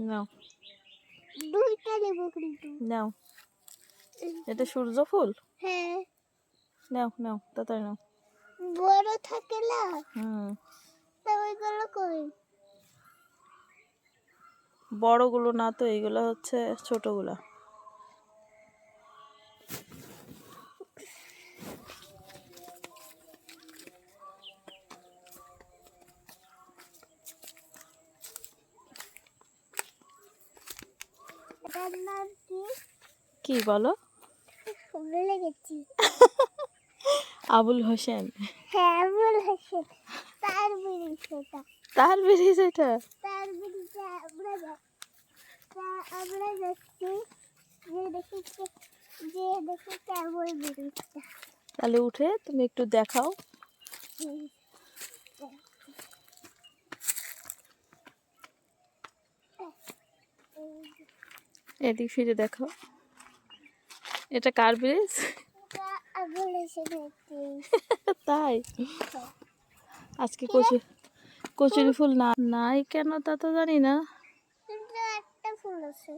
নাও দুইটা নেবো কিন্তু। নাও, এটা সূর্য ফুল। হ্যাঁ, নাও নাও তাড়াতাড়ি নাও। বড় থাকে না, তা ওইগুলো কই? বড়গুলো না তো, এইগুলো হচ্ছে ছোটগুলা। এটার নাম কি? কি বলো? ভুলে গেছি। আবুল হোসেন। হ্যাঁ, আবুল হোসেন। তার ব্রিজ এটা। তার ব্রিজ এটা? তার ব্রিজে আমরা যাচ্ছি, যে দেখি কেমন ব্রিজটা। তাহলে উঠে তুমি একটু দেখাও। এদিক ফিরে দেখো, এটা কার ব্রিজ? আবুল হোসেনের ব্রিজ। তাই? হ্যাঁ। আজকে কচুরি ফুল না নাই কেন তা তো জানি না। কিন্তু একটা ফুল আছে।